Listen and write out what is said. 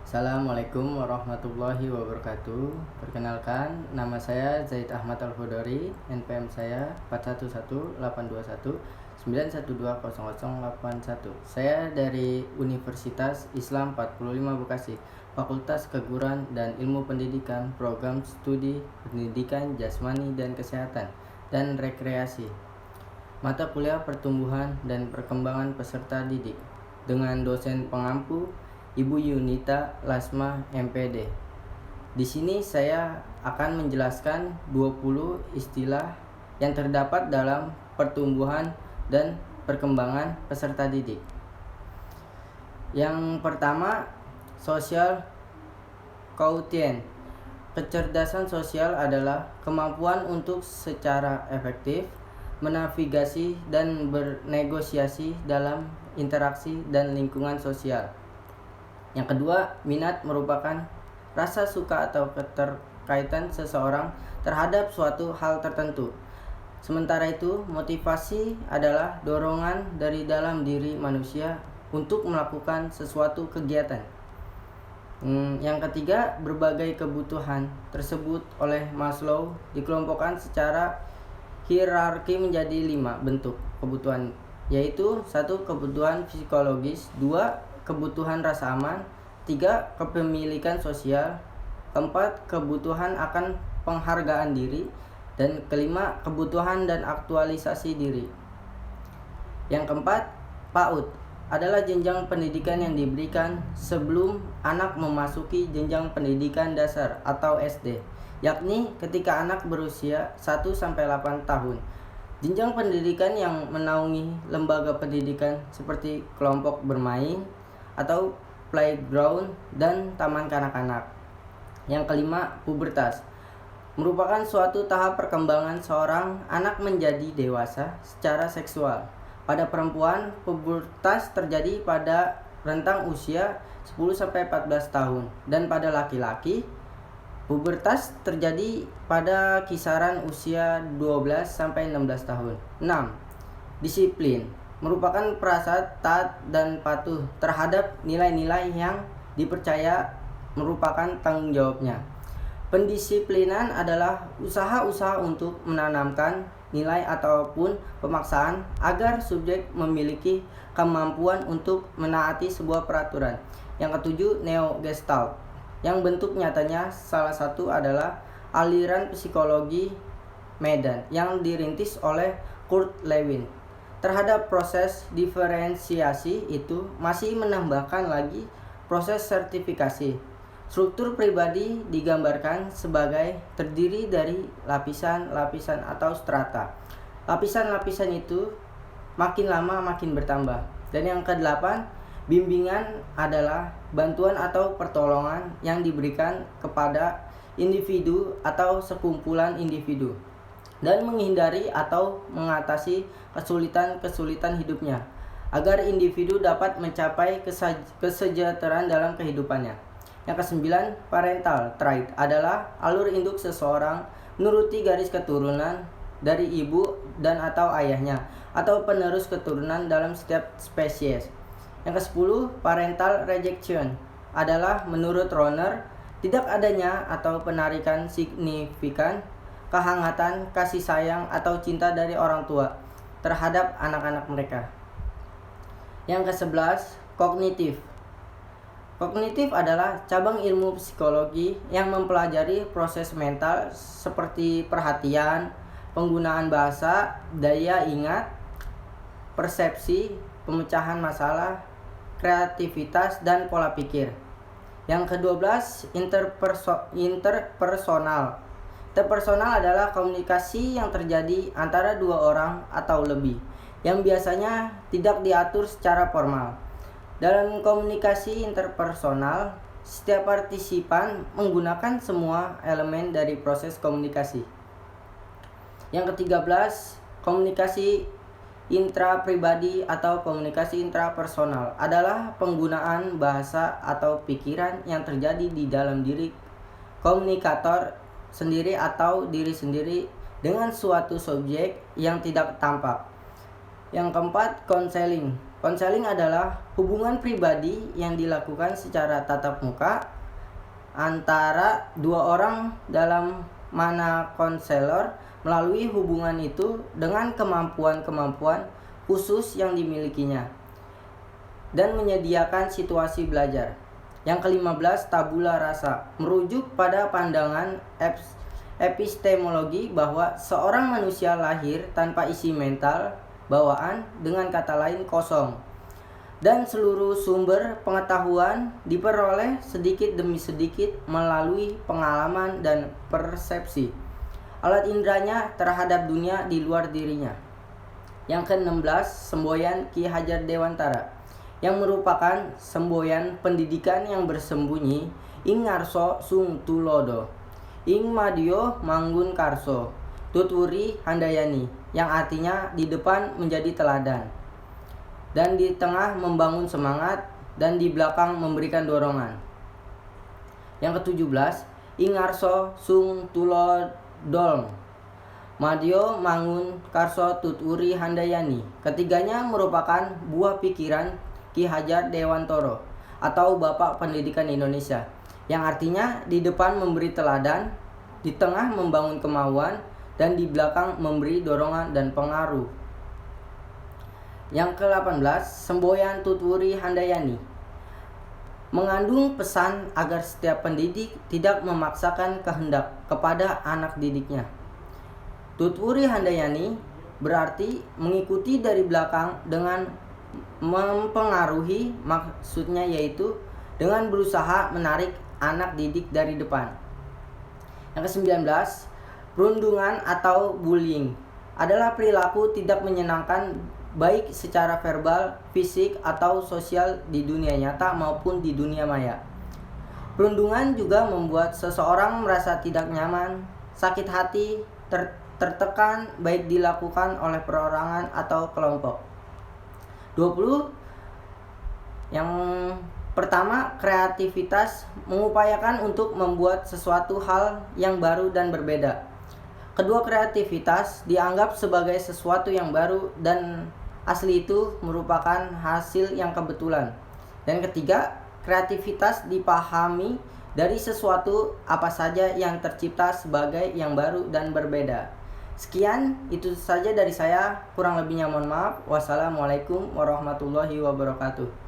Assalamualaikum warahmatullahi wabarakatuh. Perkenalkan, nama saya Zaid Ahmad Al-Hudori. NPM saya 41182191200081. Saya dari Universitas Islam 45 Bekasi, Fakultas Keguruan dan Ilmu Pendidikan, Program Studi Pendidikan Jasmani dan Kesehatan dan Rekreasi. Mata kuliah Pertumbuhan dan Perkembangan Peserta Didik dengan dosen pengampu Ibu Yunita Lasma MPD. Di sini saya akan menjelaskan 20 istilah yang terdapat dalam pertumbuhan dan perkembangan peserta didik. Yang pertama, social quotient. Kecerdasan sosial adalah kemampuan untuk secara efektif menavigasi dan bernegosiasi dalam interaksi dan lingkungan sosial. Yang kedua, minat merupakan rasa suka atau keterkaitan seseorang terhadap suatu hal tertentu. Sementara itu, motivasi adalah dorongan dari dalam diri manusia untuk melakukan sesuatu kegiatan. Yang ketiga, berbagai kebutuhan tersebut oleh Maslow dikelompokkan secara hierarki menjadi 5 bentuk kebutuhan, yaitu 1. Kebutuhan psikologis, 2. Kebutuhan rasa aman, 3. Kepemilikan sosial, 4. Kebutuhan akan penghargaan diri, dan kelima, kebutuhan dan aktualisasi diri. Yang keempat, PAUD adalah jenjang pendidikan yang diberikan sebelum anak memasuki jenjang pendidikan dasar atau SD, yakni ketika anak berusia 1-8 tahun. Jenjang pendidikan yang menaungi lembaga pendidikan seperti kelompok bermain atau playground dan taman kanak-kanak. Yang kelima, pubertas merupakan suatu tahap perkembangan seorang anak menjadi dewasa secara seksual. Pada perempuan, pubertas terjadi pada rentang usia 10-14 tahun, dan pada laki-laki pubertas terjadi pada kisaran usia 12-16 tahun. 6. Disiplin merupakan perasaan taat dan patuh terhadap nilai-nilai yang dipercaya merupakan tanggung jawabnya. Pendisiplinan adalah usaha-usaha untuk menanamkan nilai ataupun pemaksaan agar subjek memiliki kemampuan untuk menaati sebuah peraturan. Yang ketujuh, neo-gestalt, yang bentuk nyatanya salah satu adalah aliran psikologi Medan yang dirintis oleh Kurt Lewin. Terhadap proses diferensiasi itu masih menambahkan lagi proses sertifikasi. Struktur pribadi digambarkan sebagai terdiri dari lapisan-lapisan atau strata. Lapisan-lapisan itu makin lama makin bertambah. Dan yang kedelapan, bimbingan adalah bantuan atau pertolongan yang diberikan kepada individu atau sekumpulan individu dan menghindari atau mengatasi kesulitan-kesulitan hidupnya agar individu dapat mencapai kesejahteraan dalam kehidupannya. Yang kesembilan, parental trait adalah alur induk seseorang menuruti garis keturunan dari ibu dan atau ayahnya atau penerus keturunan dalam setiap spesies. Yang kesepuluh, parental rejection adalah menurut Rohner tidak adanya atau penarikan signifikan kehangatan, kasih sayang, atau cinta dari orang tua terhadap anak-anak mereka. Yang ke-11, kognitif. Kognitif adalah cabang ilmu psikologi yang mempelajari proses mental seperti perhatian, penggunaan bahasa, daya ingat, persepsi, pemecahan masalah, kreativitas, dan pola pikir. Yang ke-12, interpersonal. Interpersonal adalah komunikasi yang terjadi antara dua orang atau lebih, yang biasanya tidak diatur secara formal. Dalam komunikasi interpersonal, setiap partisipan menggunakan semua elemen dari proses komunikasi. Yang ke-13, komunikasi intrapribadi atau komunikasi intrapersonal adalah penggunaan bahasa atau pikiran yang terjadi di dalam diri komunikator sendiri atau diri sendiri dengan suatu subjek yang tidak tampak. Yang keempat, konseling Konseling adalah hubungan pribadi yang dilakukan secara tatap muka antara dua orang dalam mana konselor melalui hubungan itu dengan kemampuan-kemampuan khusus yang dimilikinya dan menyediakan situasi belajar. Yang ke-15, tabula rasa, merujuk pada pandangan epistemologi bahwa seorang manusia lahir tanpa isi mental bawaan, dengan kata lain kosong, dan seluruh sumber pengetahuan diperoleh sedikit demi sedikit melalui pengalaman dan persepsi alat indranya terhadap dunia di luar dirinya. Yang ke-16, semboyan Ki Hajar Dewantara, yang merupakan semboyan pendidikan yang bersembunyi ing ngarso sung tulodo, ing madio manggun karso, tuturi handayani, yang artinya di depan menjadi teladan, dan di tengah membangun semangat, dan di belakang memberikan dorongan. Yang ke-17, ing ngarso sung tulodolm, madio mangun karso tuturi handayani. Ketiganya merupakan buah pikiran Ki Hajar Dewantara atau Bapak Pendidikan Indonesia, yang artinya di depan memberi teladan, di tengah membangun kemauan, dan di belakang memberi dorongan dan pengaruh. Yang ke-18, semboyan tuturi handayani, mengandung pesan agar setiap pendidik tidak memaksakan kehendak kepada anak didiknya. Tuturi handayani berarti mengikuti dari belakang dengan mempengaruhi, maksudnya yaitu dengan berusaha menarik anak didik dari depan. Yang ke-19, perundungan atau bullying adalah perilaku tidak menyenangkan baik secara verbal, fisik, atau sosial di dunia nyata maupun di dunia maya. Perundungan juga membuat seseorang merasa tidak nyaman, sakit hati, tertekan baik dilakukan oleh perorangan atau kelompok. 20. Yang pertama, kreativitas, mengupayakan untuk membuat sesuatu hal yang baru dan berbeda. Kedua, kreativitas dianggap sebagai sesuatu yang baru dan asli itu merupakan hasil yang kebetulan. Dan ketiga, kreativitas dipahami dari sesuatu apa saja yang tercipta sebagai yang baru dan berbeda. Sekian, itu saja dari saya. Kurang lebihnya mohon maaf. Wassalamualaikum warahmatullahi wabarakatuh.